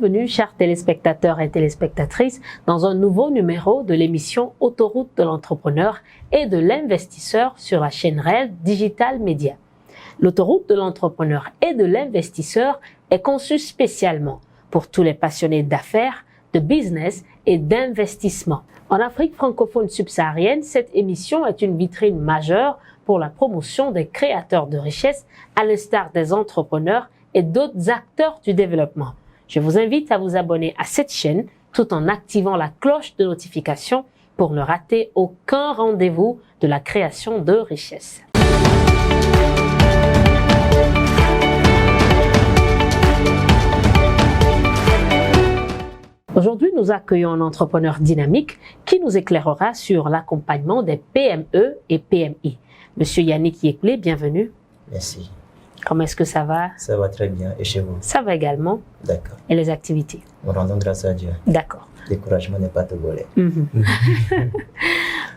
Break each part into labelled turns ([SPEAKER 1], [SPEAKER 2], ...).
[SPEAKER 1] Bienvenue, chers téléspectateurs et téléspectatrices, dans un nouveau numéro de l'émission Autoroute de l'entrepreneur et de l'investisseur sur la chaîne Réel Digital Média. L'autoroute de l'entrepreneur et de l'investisseur est conçue spécialement pour tous les passionnés d'affaires, de business et d'investissement. En Afrique francophone subsaharienne, cette émission est une vitrine majeure pour la promotion des créateurs de richesse, à l'instar des entrepreneurs et d'autres acteurs du développement. Je vous invite à vous abonner à cette chaîne tout en activant la cloche de notification pour ne rater aucun rendez-vous de la création de richesse. Aujourd'hui, nous accueillons un entrepreneur dynamique qui nous éclairera sur l'accompagnement des PME et PMI. Monsieur Yannick Yekle, bienvenue.
[SPEAKER 2] Merci.
[SPEAKER 1] Comment est-ce que ça va?
[SPEAKER 2] Ça va très bien. Et chez vous?
[SPEAKER 1] Ça va également.
[SPEAKER 2] D'accord.
[SPEAKER 1] Et les activités?
[SPEAKER 2] Nous rendons grâce à Dieu.
[SPEAKER 1] D'accord.
[SPEAKER 2] Le découragement n'est pas togolais.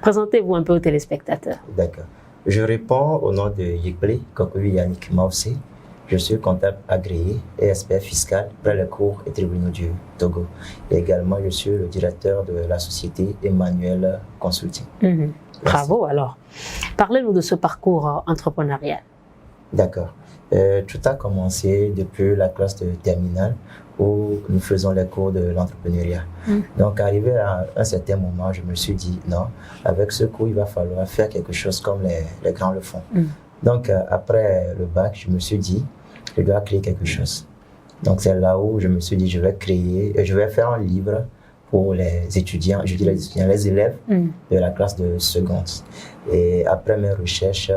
[SPEAKER 1] Présentez-vous un peu aux téléspectateurs.
[SPEAKER 2] D'accord. Je réponds au nom de Yekle Kokoui Yannick Maussi. Je suis comptable agréé et expert fiscal près les cours et tribunaux du Togo. Et également, je suis le directeur de la société Emmanuel Consulting.
[SPEAKER 1] Bravo alors. Parlez-nous de ce parcours entrepreneurial.
[SPEAKER 2] D'accord. Tout a commencé depuis la classe de terminale où nous faisons les cours de l'entrepreneuriat. Donc, arrivé à un certain moment, je me suis dit, non, avec ce cours, il va falloir faire quelque chose comme les grands le font. Donc, après le bac, je me suis dit, je dois créer quelque chose. Donc, c'est là où je me suis dit, je vais faire un livre pour les étudiants, je dis les étudiants, les élèves de la classe de seconde. Et après mes recherches,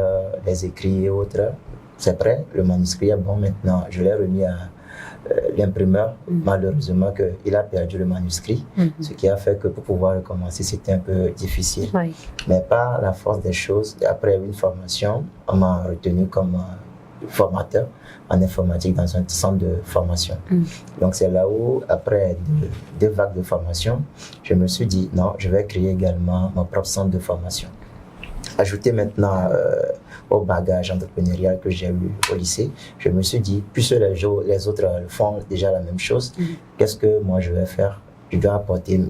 [SPEAKER 2] les écrits et autres, c'est prêt, le manuscrit est bon maintenant. Je l'ai remis à l'imprimeur, malheureusement qu'il a perdu le manuscrit, ce qui a fait que pour pouvoir recommencer, c'était un peu difficile.
[SPEAKER 1] Oui.
[SPEAKER 2] Mais par la force des choses, après une formation, on m'a retenu comme formateur en informatique dans un centre de formation. Donc c'est là où, après deux vagues de formation, je me suis dit, non, je vais créer également mon propre centre de formation. Ajouter maintenant au bagage entrepreneurial que j'ai eu au lycée, je me suis dit, puisque les autres font déjà la même chose, qu'est-ce que moi je vais faire? Je dois apporter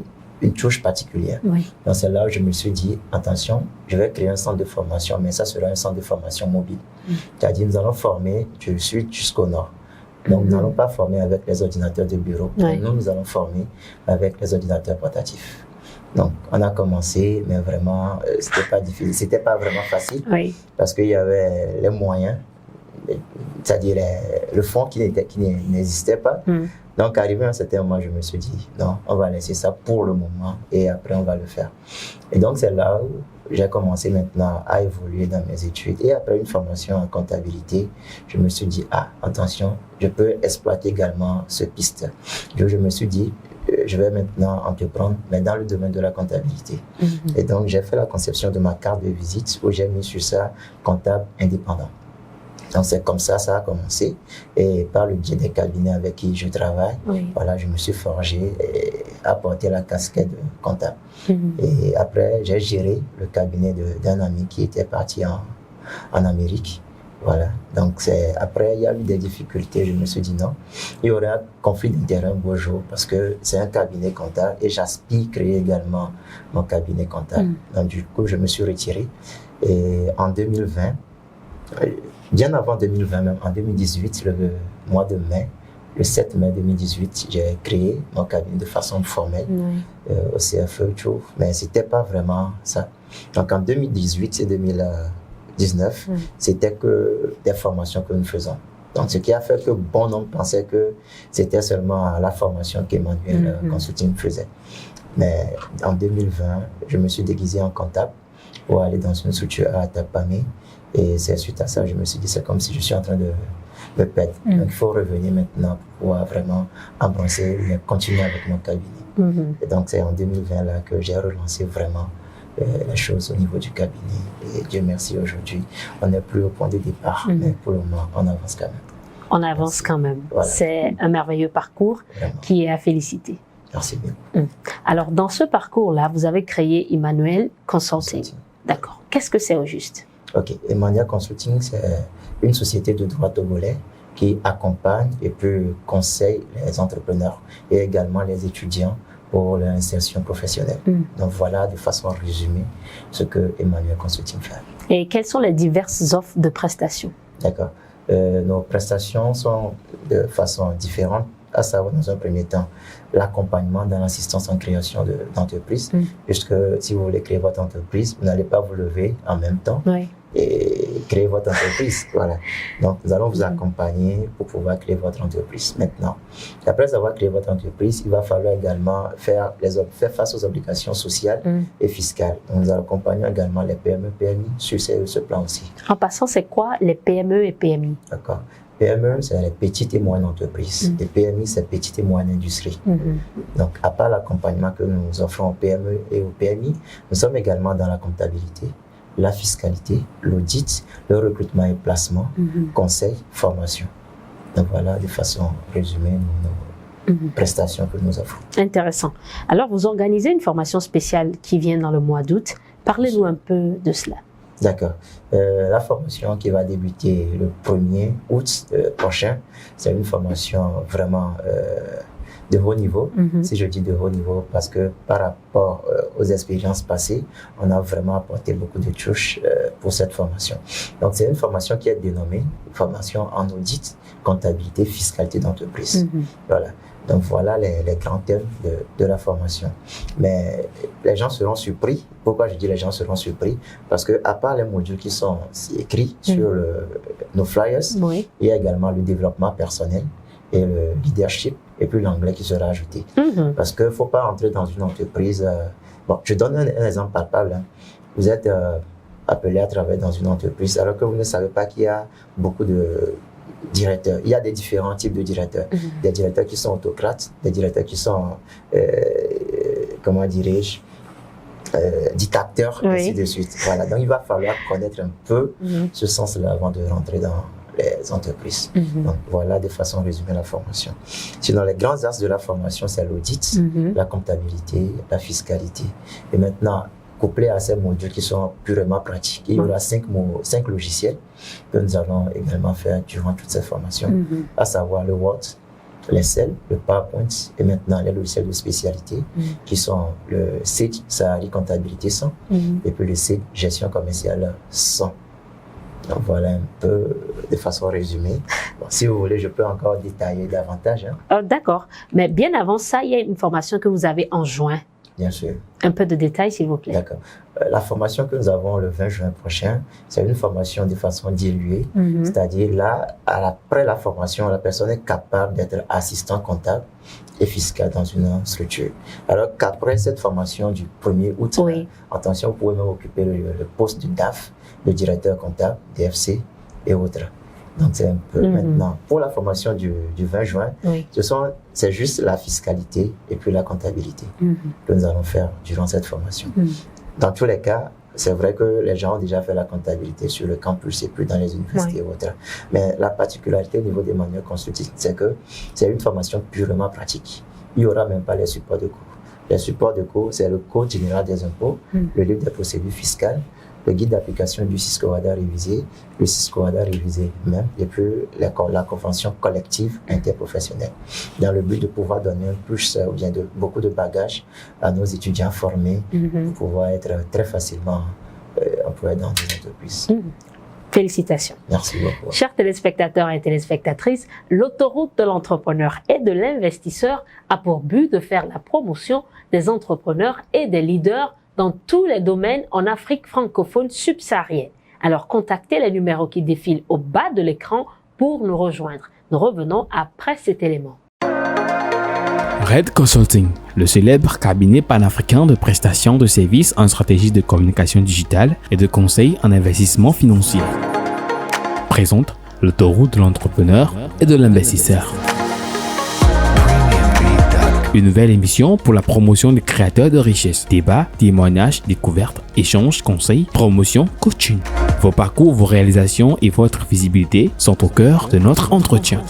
[SPEAKER 2] une touche particulière. Donc c'est là où je me suis dit, attention, je vais créer un centre de formation, mais ça sera un centre de formation mobile. C'est-à-dire, nous allons former du sud jusqu'au nord. Donc nous n'allons pas former avec les ordinateurs de bureau, nous allons former avec les ordinateurs portatifs. Donc, on a commencé, mais vraiment, c'était pas difficile, c'était pas vraiment facile, parce qu'il y avait les moyens, c'est-à-dire le fonds qui n'existait pas. Donc, arrivé à un certain moment, je me suis dit, non, on va laisser ça pour le moment, et après, on va le faire. Et donc, c'est là où j'ai commencé maintenant à évoluer dans mes études. Et après une formation en comptabilité, je me suis dit, attention, je peux exploiter également ce piste. Je me suis dit, je vais maintenant entreprendre, mais dans le domaine de la comptabilité. Et donc, j'ai fait la conception de ma carte de visite où j'ai mis sur ça comptable indépendant. Donc, c'est comme ça ça a commencé. Et par le biais des cabinets avec qui je travaille, voilà, je me suis forgé et apporté la casquette de comptable. Et après, j'ai géré le cabinet d'un ami qui était parti en Amérique. Voilà, donc après il y a eu des difficultés, je me suis dit non, il y aurait un conflit d'intérêts un beau jour parce que c'est un cabinet comptable et j'aspire créer également mon cabinet comptable. Donc du coup je me suis retiré et en 2020, bien avant 2020 même, en 2018, le mois de mai, le 7 mai 2018, j'ai créé mon cabinet de façon formelle au CFE, mais c'était pas vraiment ça. Donc en 2018 et 2019, c'était que des formations que nous faisons. Donc, ce qui a fait que bon nombre pensaient que c'était seulement la formation qu'Emmanuel Consulting faisait. Mais en 2020, je me suis déguisé en comptable pour aller dans une structure à Tapamé. Et c'est suite à ça, je me suis dit, c'est comme si je suis en train de me perdre. Donc, il faut revenir maintenant pour pouvoir vraiment embrasser et continuer avec mon cabinet. Et donc, c'est en 2020 là que j'ai relancé vraiment les choses au niveau du cabinet. Et Dieu merci, aujourd'hui, on n'est plus au point de départ, mais pour le moment, on avance quand même.
[SPEAKER 1] On avance quand même. Voilà. C'est un merveilleux parcours qui est à féliciter.
[SPEAKER 2] Merci bien.
[SPEAKER 1] Alors, dans ce parcours-là, vous avez créé Emmanuel Consulting. D'accord. Qu'est-ce que c'est au juste?
[SPEAKER 2] Ok. Emmanuel Consulting, c'est une société de droit togolais qui accompagne et puis conseille les entrepreneurs et également les étudiants pour leur insertion professionnelle. Donc voilà de façon résumée ce que Emmanuel Consulting fait.
[SPEAKER 1] Et quelles sont les diverses offres de prestations?
[SPEAKER 2] D'accord. Nos prestations sont de façon différente, à savoir dans un premier temps l'accompagnement dans l'assistance en création d'entreprise, puisque si vous voulez créer votre entreprise, vous n'allez pas vous lever en même temps et créer votre entreprise. Voilà. Donc, nous allons vous accompagner pour pouvoir créer votre entreprise. Maintenant, après avoir créé votre entreprise, il va falloir également faire face aux obligations sociales et fiscales. Donc, nous accompagnons également les PME, PMI sur ce plan aussi.
[SPEAKER 1] En passant, c'est quoi les PME et PMI?
[SPEAKER 2] D'accord. PME, c'est les petites et moyennes entreprises. Et PMI, c'est petites et moyennes industries. Donc, à part l'accompagnement que nous offrons aux PME et aux PMI, nous sommes également dans la comptabilité, la fiscalité, l'audit, le recrutement et placement, conseil, formation. Donc, voilà de façon résumée nos prestations que nous offrons.
[SPEAKER 1] Intéressant. Alors, vous organisez une formation spéciale qui vient dans le mois d'août. Parlez-nous un peu de cela.
[SPEAKER 2] D'accord. La formation qui va débuter le 1er août prochain, c'est une formation vraiment de haut niveau. Si je dis de haut niveau, parce que par rapport aux expériences passées, on a vraiment apporté beaucoup de touches pour cette formation. Donc, c'est une formation qui est dénommée formation en audit, comptabilité, fiscalité d'entreprise. Voilà. Donc, voilà les grands thèmes de la formation. Mais les gens seront surpris. Pourquoi je dis les gens seront surpris? Parce que à part les modules qui sont écrits sur nos flyers, il y a également le développement personnel et le leadership et puis l'anglais qui sera ajouté. Parce qu'il ne faut pas entrer dans une entreprise... Bon, je donne un exemple palpable. Hein. Vous êtes appelé à travailler dans une entreprise alors que vous ne savez pas qu'il y a beaucoup de directeurs. Il y a des différents types de directeurs. Des directeurs qui sont autocrates, des directeurs qui sont, comment dirais-je, dictateurs, ainsi de suite. Voilà. Donc, il va falloir connaître un peu ce sens-là avant de rentrer dans les entreprises. Donc, voilà de façon résumée la formation. Sinon, les grands axes de la formation, c'est l'audit, la comptabilité, la fiscalité. Et maintenant, couplé à ces modules qui sont purement pratiques, il y aura 5 logiciels que nous allons également faire durant toute cette formation, à savoir le Word, l'Excel, le PowerPoint et maintenant les logiciels de spécialité qui sont le SIG, Sahari Comptabilité 100 et puis le SIG, Gestion Commerciale 100. Donc voilà un peu de façon résumée. Bon, si vous voulez, je peux encore détailler davantage. Hein.
[SPEAKER 1] D'accord, mais bien avant ça, il y a une formation que vous avez en juin.
[SPEAKER 2] Bien sûr.
[SPEAKER 1] Un peu de détails, s'il vous plaît.
[SPEAKER 2] D'accord. La formation que nous avons le 20 juin prochain, c'est une formation de façon diluée. C'est-à-dire là, après la formation, la personne est capable d'être assistant comptable et fiscal dans une structure. Alors qu'après cette formation du 1er août, attention, vous pouvez même occuper le poste du DAF, le directeur comptable, DFC et autres. Donc, c'est un peu maintenant. Pour la formation du 20 juin, c'est juste la fiscalité et puis la comptabilité que nous allons faire durant cette formation. Dans tous les cas, c'est vrai que les gens ont déjà fait la comptabilité sur le campus et puis dans les universités et autres. Mais la particularité au niveau d'Emmanuel Consulting, c'est que c'est une formation purement pratique. Il n'y aura même pas les supports de cours. Les supports de cours, c'est le Code général des impôts, le livre des procédures fiscales, le guide d'application du CISCOADA révisé, le CISCOADA révisé même, et puis la convention collective interprofessionnelle, dans le but de pouvoir donner un plus ou bien beaucoup de bagages à nos étudiants formés pour pouvoir être très facilement employés dans des entreprises.
[SPEAKER 1] Félicitations.
[SPEAKER 2] Merci beaucoup.
[SPEAKER 1] Chers téléspectateurs et téléspectatrices, l'autoroute de l'entrepreneur et de l'investisseur a pour but de faire la promotion des entrepreneurs et des leaders dans tous les domaines en Afrique francophone subsaharienne. Alors contactez les numéros qui défilent au bas de l'écran pour nous rejoindre. Nous revenons après cet élément.
[SPEAKER 3] Red Consulting, le célèbre cabinet panafricain de prestations de services en stratégie de communication digitale et de conseil en investissement financier, présente l'autoroute de l'entrepreneur et de l'investisseur. Une nouvelle émission pour la promotion des créateurs de richesse. Débats, témoignages, découvertes, échanges, conseils, promotion, coaching. Vos parcours, vos réalisations et votre visibilité sont au cœur de notre entretien.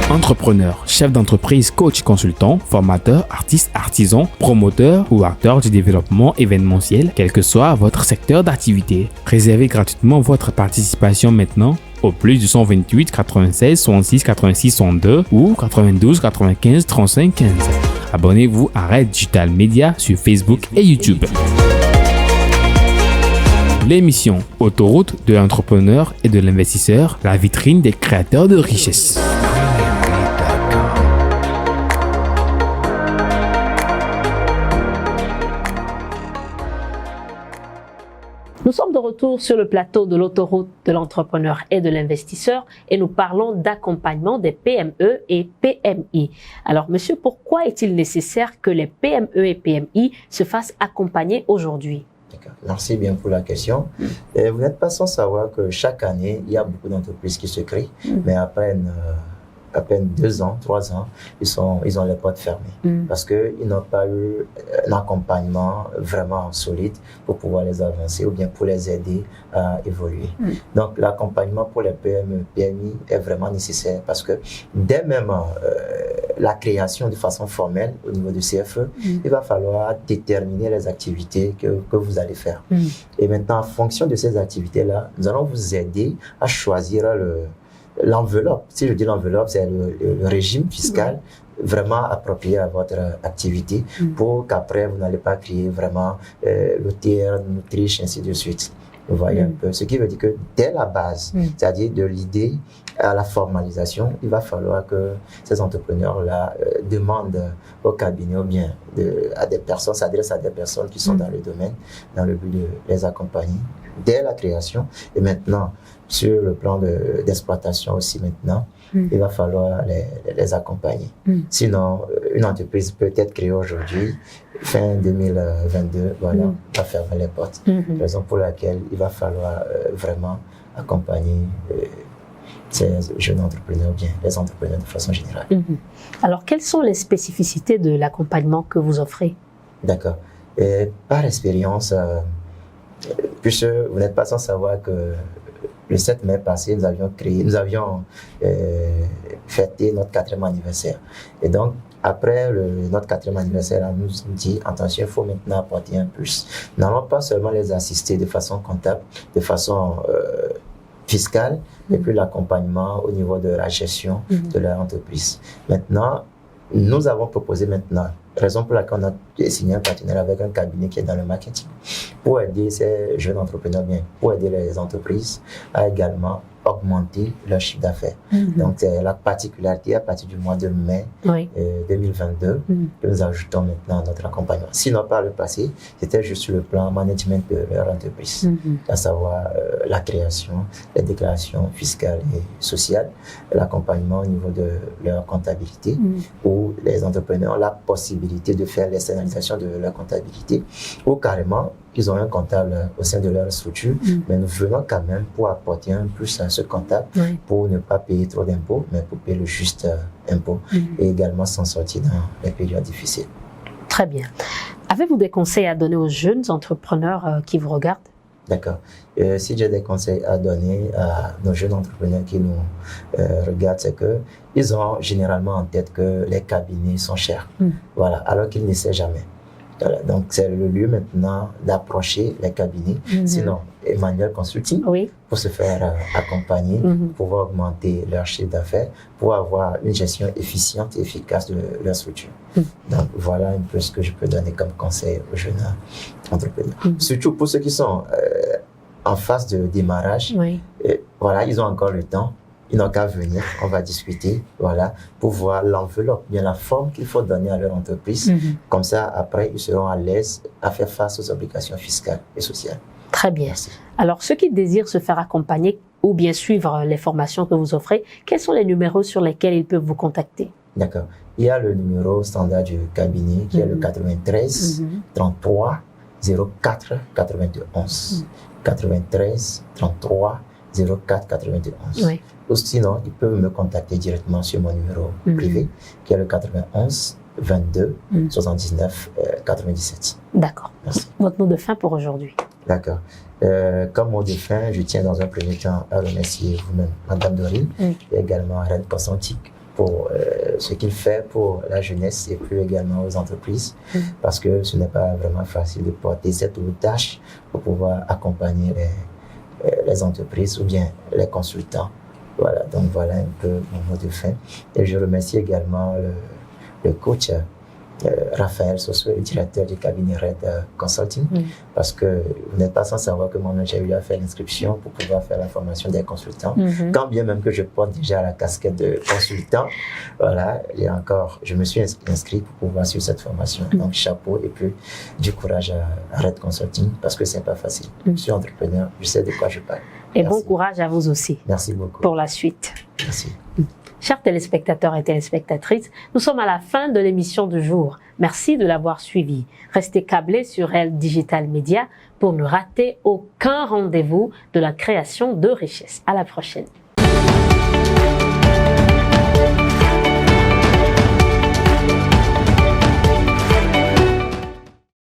[SPEAKER 3] Entrepreneur, chef d'entreprise, coach, consultant, formateur, artiste, artisan, promoteur ou acteur du développement événementiel, quel que soit votre secteur d'activité. Réservez gratuitement votre participation maintenant au plus 228 96 66 86 62 ou 92 95 35 15. Abonnez-vous à Red Digital Media sur Facebook et YouTube. L'émission Autoroute de l'entrepreneur et de l'investisseur, la vitrine des créateurs de richesse.
[SPEAKER 1] Nous sommes de retour sur le plateau de l'autoroute de l'entrepreneur et de l'investisseur et nous parlons d'accompagnement des PME et PMI. Alors, monsieur, pourquoi est-il nécessaire que les PME et PMI se fassent accompagner aujourd'hui?
[SPEAKER 2] Merci bien pour la question. Et vous n'êtes pas sans savoir que chaque année, il y a beaucoup d'entreprises qui se créent, mais après à peine 2 ans, 3 ans, ils ont les portes fermées parce qu'ils n'ont pas eu un accompagnement vraiment solide pour pouvoir les avancer ou bien pour les aider à évoluer. Donc, l'accompagnement pour les PME, PMI est vraiment nécessaire parce que dès même la création de façon formelle au niveau du CFE, il va falloir déterminer les activités que vous allez faire. Et maintenant, en fonction de ces activités-là, nous allons vous aider à choisir l'enveloppe. Si je dis l'enveloppe, c'est le régime fiscal vraiment approprié à votre activité pour qu'après, vous n'allez pas créer vraiment l'OTR, l'Autriche, ainsi de suite. Vous voyez un peu. Ce qui veut dire que dès la base, c'est-à-dire de l'idée à la formalisation, il va falloir que ces entrepreneurs-là demandent au cabinet ou bien à des personnes, s'adressent à des personnes qui sont dans le domaine, dans le but de les accompagner dès la création. Et maintenant, sur le plan d'exploitation aussi maintenant, il va falloir les accompagner. Sinon, une entreprise peut être créée aujourd'hui, fin 2022, voilà, va fermer les portes. Raison pour laquelle il va falloir vraiment accompagner ces jeunes entrepreneurs, bien les entrepreneurs de façon générale.
[SPEAKER 1] Alors, quelles sont les spécificités de l'accompagnement que vous offrez? D'accord.
[SPEAKER 2] Par expérience, puisque vous n'êtes pas sans savoir que le 7 mai passé, nous avions fêté notre 4e anniversaire. Et donc, après notre 4e anniversaire, on nous dit, attention, il faut maintenant apporter un plus. Nous n'allons pas seulement les assister de façon comptable, de façon fiscale, et puis l'accompagnement au niveau de la gestion de leur entreprise. Maintenant, nous avons proposé maintenant, raison pour laquelle on a signé un partenariat avec un cabinet qui est dans le marketing, pour aider ces jeunes entrepreneurs, bien, pour aider les entreprises à également augmenter leur chiffre d'affaires. Donc, c'est la particularité à partir du mois de mai 2022 que nous ajoutons maintenant à notre accompagnement. Sinon, par le passé, c'était juste sur le plan management de leur entreprise, à savoir la création, les déclarations fiscales et sociales, l'accompagnement au niveau de leur comptabilité, où les entrepreneurs ont la possibilité de faire l'externalisation de leur comptabilité, ou carrément, ils ont un comptable au sein de leur structure, mais nous venons quand même pour apporter un plus à ce comptable, pour ne pas payer trop d'impôts, mais pour payer le juste impôt, et également s'en sortir dans les périodes difficiles.
[SPEAKER 1] Très bien. Avez-vous des conseils à donner aux jeunes entrepreneurs qui vous regardent?
[SPEAKER 2] D'accord. Si j'ai des conseils à donner à nos jeunes entrepreneurs qui nous regardent, c'est que ils ont généralement en tête que les cabinets sont chers. Voilà, alors qu'ils ne savent jamais. Voilà, donc, c'est le lieu maintenant d'approcher les cabinets. Sinon, Emmanuel Consulting, pour se faire accompagner, pour pouvoir augmenter leur chiffre d'affaires, pour avoir une gestion efficiente et efficace de leur structure. Donc, voilà un peu ce que je peux donner comme conseil aux jeunes entrepreneurs. Surtout pour ceux qui sont en phase de démarrage. Voilà, ils ont encore le temps. Ils n'ont qu'à venir, on va discuter, voilà, pour voir l'enveloppe, bien la forme qu'il faut donner à leur entreprise. Comme ça, après, ils seront à l'aise à faire face aux obligations fiscales et sociales.
[SPEAKER 1] Très bien. Merci. Alors, ceux qui désirent se faire accompagner ou bien suivre les formations que vous offrez, quels sont les numéros sur lesquels ils peuvent vous contacter?
[SPEAKER 2] D'accord. Il y a le numéro standard du cabinet qui est le 93 33 04 91. 93 33 04 91. Ou sinon, ils peuvent me contacter directement sur mon numéro privé, qui est le 91 22 79 97.
[SPEAKER 1] D'accord. Merci. Votre mot de fin pour aujourd'hui?
[SPEAKER 2] D'accord. Comme mot de fin, je tiens dans un premier temps à remercier vous-même, Madame Dorine, et également Red Consulting pour ce qu'il fait pour la jeunesse et puis également aux entreprises, parce que ce n'est pas vraiment facile de porter cette tâche pour pouvoir accompagner les entreprises ou bien les consultants. Voilà, donc voilà un peu mon mot de fin. Et je remercie également le coach Raphaël Sosso, le directeur du cabinet Red Consulting, parce que vous n'êtes pas sans savoir que moi-même j'ai eu à faire l'inscription pour pouvoir faire la formation des consultants. Quand bien même que je porte déjà la casquette de consultant, voilà, je me suis inscrit pour pouvoir suivre cette formation. Donc chapeau et puis du courage à Red Consulting parce que c'est pas facile. Je suis entrepreneur, je sais de quoi je parle.
[SPEAKER 1] Et merci. Bon courage à vous aussi.
[SPEAKER 2] Merci beaucoup.
[SPEAKER 1] Pour la suite.
[SPEAKER 2] Merci.
[SPEAKER 1] Chers téléspectateurs et téléspectatrices, nous sommes à la fin de l'émission du jour. Merci de l'avoir suivi. Restez câblés sur REL Digital Media pour ne rater aucun rendez-vous de la création de richesse. À la prochaine.